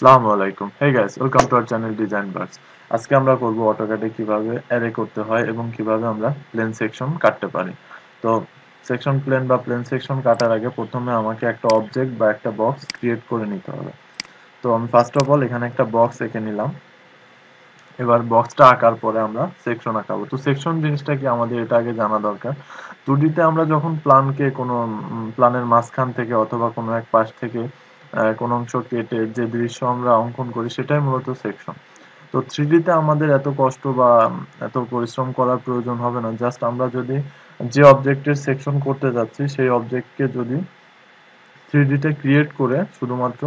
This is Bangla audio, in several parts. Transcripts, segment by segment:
আসসালামু আলাইকুম। Hey guys, welcome to our channel Design Bugs. আজকে আমরা করব অটোক্যাডে কিভাবে অ্যারে করতে হয় এবং কিভাবে আমরা প্লেন সেকশন কাটতে পারি। তো সেকশন প্লেন বা প্লেন সেকশন কাটার আগে প্রথমে আমাকে একটা অবজেক্ট বা একটা বক্স ক্রিয়েট করে নিতে হবে। তো আমি ফার্স্ট অফ অল এখানে একটা বক্স এঁকে নিলাম। এবার বক্সটা আঁকার পরে আমরা সেকশন আঁকাবো। তো সেকশন জিনিসটা কি আমাদের এটা আগে জানা দরকার। 2D তে আমরা যখন প্ল্যানকে কোনো প্ল্যানের মাঝখান থেকে অথবা কোনো এক পাশ থেকে কোনো অংশ কেটে যে দৃশ্য আমরা অঙ্কন করি সেটাই মূলত সেকশন। তো 3D তে আমাদের এত কষ্ট বা এত পরিশ্রম করার প্রয়োজন হবে না। জাস্ট আমরা যদি যে অবজেক্টের সেকশন করতে যাচ্ছি সেই অবজেক্টকে যদি 3D তে ক্রিয়েট করে শুধুমাত্র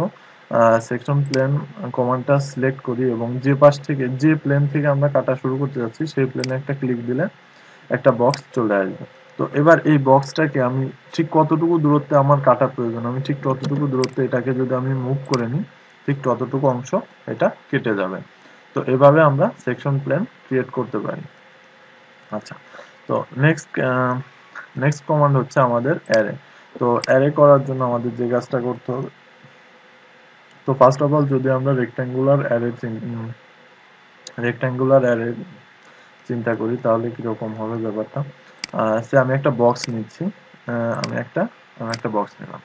সেকশন প্লেন কমান্ডটা সিলেক্ট করি এবং যে পাশ থেকে যে প্লেন থেকে আমরা কাটা শুরু করতে যাচ্ছি সেই প্লেনে একটা ক্লিক দিলে একটা বক্স চলে আসবে। তো এবার এই বক্সটাকে আমি ঠিক কতটুকু দূরত্বে আমার কাটা প্রয়োজন, আমি ঠিক ততটুকু দূরত্বে এটাকে যদি আমি মুভ করে নিই ঠিক ততটুকু অংশ এটা কেটে যাবে। তো এভাবে আমরা সেকশন প্লেন ক্রিয়েট করতে পারি। আচ্ছা, তো নেক্সট কমান্ড হচ্ছে আমাদের অ্যারে। তো অ্যারে করার জন্য আমাদের যে কাজটা করতে হবে, তো ফার্স্ট অফ অল যদি আমরা রেক্ট্যাঙ্গুলার অ্যারে চিন্তা করি তাহলে কিরকম হবে ব্যাপারটা। সে আমি একটা বক্স নিচ্ছি। আমি একটা বক্স নিলাম।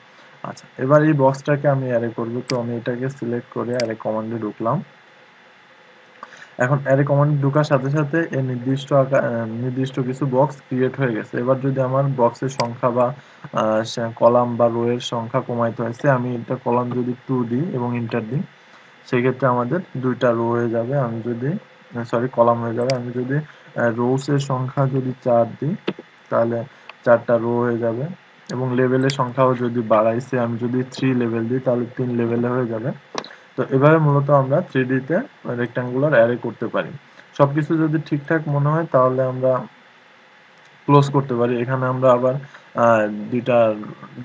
আচ্ছা, এবার এই বক্সটাকে আমি অ্যারে করব। তো আমি এটাকে সিলেক্ট করে অ্যারে কমান্ডে ঢুকলাম। এখন অ্যারে কমান্ডে ঢোকার সাথে সাথে এই নির্দিষ্ট কিছু বক্স ক্রিয়েট হয়ে গেছে। এবার যদি আমার বক্সের সংখ্যা বা কলাম বা রো এর সংখ্যা কমাইতে হয়েছে, আমি এটা কলাম যদি 2 দিই এবং এন্টার দিই সেক্ষেত্রে আমাদের 2টা রো হয়ে যাবে। আমি যদি কলাম হয়ে যাবে। আমি যদি রোস এর সংখ্যা যদি 4 দিই তাহলে 4টা রো হয়ে যাবে এবং লেভেলের সংখ্যাও যদি বাড়াইছে আমি যদি 3 লেভেল দিই তাহলে 3 লেভেলে হয়ে যাবে। তো এভাবে মূলত আমরা 3D তে রেক্ট্যাঙ্গুলার অ্যারে করতে পারি। সবকিছু যদি ঠিকঠাক মনে হয় তাহলে আমরা ক্লোজ করতে পারি। এখানে আমরা আবার দুইটা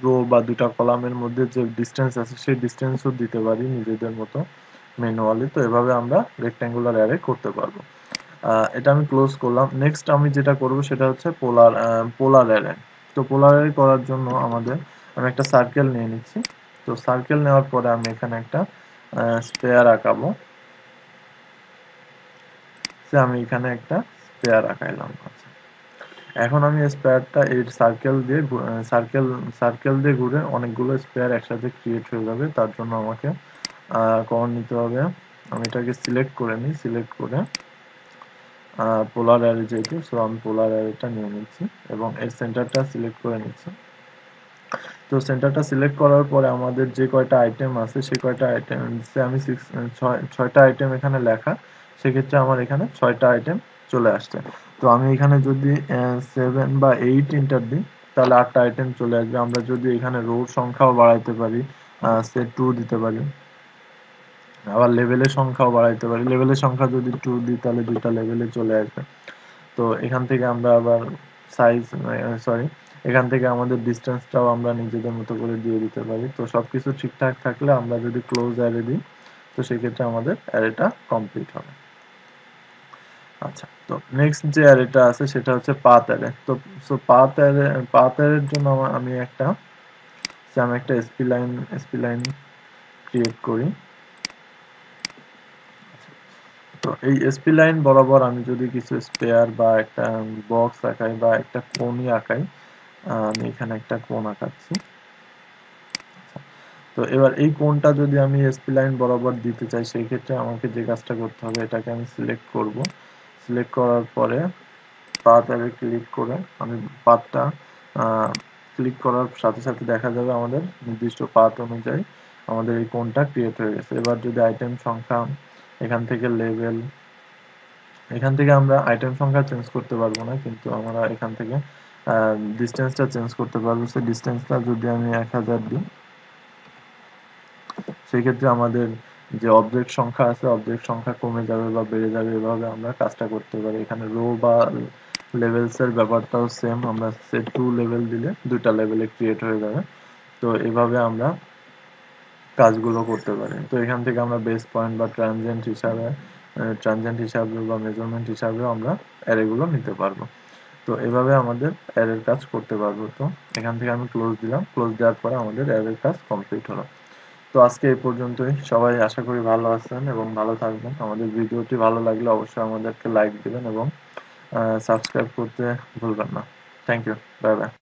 রো বা দুইটা কলামের মধ্যে যে ডিসটেন্স আছে সেই ডিসটেন্সও দিতে পারি নিজেদের মতো ম্যানুয়ালি। তো এভাবে আমরা রেক্ট্যাঙ্গুলার অ্যারে করতে পারবো। এটা আমি ক্লোজ করলাম। নেক্সট আমি যেটা করব সেটা হচ্ছে পোলার অ্যারে। তো পোলার অ্যারে করার জন্য আমি একটা সার্কেল নিয়ে নিচ্ছি। তো সার্কেল নেওয়ার পরে আমি এখানে একটা স্পেয়ার আঁকাবো। আমি এখানে একটা স্পেয়ার আঁকাইলাম। আচ্ছা, এখন আমি স্পেয়ারটা এই সার্কেল দিয়ে ঘুরে অনেকগুলো স্পেয়ার একসাথে ক্রিয়েট হয়ে যাবে। তার জন্য আমাকে কমান্ড নিতে হবে। আমি এটাকে সিলেক্ট করে নিই। সিলেক্ট করে পোলার অ্যারে যেহেতু, সো আমি পোলার অ্যারেটা নিয়ে নিচ্ছি এবং এর সেন্টারটা সিলেক্ট করে নিচ্ছি। তো সেন্টারটা সিলেক্ট করার পরে আমাদের যে কয়টা আইটেম আছে সেই কয়টা আইটেম আমি ছয়টা আইটেম এখানে লেখা। সেক্ষেত্রে আমার এখানে 6টা আইটেম চলে আসছে। তো আমি এখানে যদি 7 বা 8 এন্টার দিই তাহলে 8টা আইটেম চলে আসবে। আমরা যদি এখানে রোর সংখ্যাও বাড়াইতে পারি, সে 2 দিতে পারি। আবার লেভেলের সংখ্যাও বাড়াইতে পারি। লেভেলের সংখ্যা যদি 2 দিই তাহলে 2টা লেভেলে চলে আসবে। তো এখান থেকে আমরা আবার সাইজ সরি এখান থেকে আমাদের ডিসটেন্সটাও আমরা নিজেদের মতো করে দিয়ে দিতে পারি। তো সবকিছু ঠিকঠাক থাকলে আমরা যদি ক্লোজ অ্যারে দিই তো সেক্ষেত্রে আমাদের অ্যারেটা কমপ্লিট হবে। আচ্ছা, তো নেক্সট যে অ্যারেটা আছে সেটা হচ্ছে পাথ অ্যারে। তো পাথ অ্যারের জন্য আমি একটা স্প্লাইন ক্রিয়েট করি। তো এই এসপি লাইন বরাবর আমি যদি কিছু স্পেয়ার বা একটা বক্স আঁকাই বা একটা কোণই আঁকাই, আমি এখানে একটা কোণ আঁকাচ্ছি। তো এবার এই কোণটা যদি আমি এসপি লাইন বরাবর দিতে চাই সেই ক্ষেত্রে আমাকে যে কাজটা করতে হবে এটাকে আমি সিলেক্ট করব। সিলেক্ট করার পরে পাথ অ্যারে ক্লিক করে আমি পাথটা ক্লিক করার সাথে সাথে দেখা যাবে আমাদের নির্দিষ্ট পাথ অনুযায়ী আমাদের এই কোণটা ক্রিয়েট হয়ে গেছে। এবার যদি আইটেম সংখ্যা এখান থেকে আমরা আইটেম সংখ্যা চেঞ্জ করতে পারবো না, কিন্তু আমরা এখান থেকে ডিসটেন্সটা চেঞ্জ করতে পারবো। সেই ডিসটেন্সটা যদি আমি 1000 দিই সেই ক্ষেত্রে আমাদের যে অবজেক্ট সংখ্যা আছে অবজেক্ট সংখ্যা কমে যাবে বা বেড়ে যাবে। এভাবে আমরা কাজটা করতে পারি। এখানে রো বা লেভেলস এর ব্যাপারটাও সেম। আমরা সে 2 লেভেল দিলে 2টা লেভেলে ক্রিয়েট হয়ে যাবে। তো এভাবে আমরা কাজগুলো করতে পারি। তো এখান থেকে আমরা বেস পয়েন্ট বা ট্রানজেন্ট হিসাবে বা মেজারমেন্ট হিসাবেও আমরা অ্যারেগুলো নিতে পারবো। তো এভাবে আমাদের অ্যারের কাজ করতে পারবো। তো এখান থেকে আমি ক্লোজ দিলাম। ক্লোজ দেওয়ার পরে আমাদের অ্যারের কাজ কমপ্লিট হলো। তো আজকে এই পর্যন্তই। সবাই আশা করি ভালো আছেন এবং ভালো থাকবেন। আমাদের ভিডিওটি ভালো লাগলে অবশ্যই আমাদেরকে লাইক দিবেন এবং সাবস্ক্রাইব করতে ভুলবেন না। Thank you. Bye by.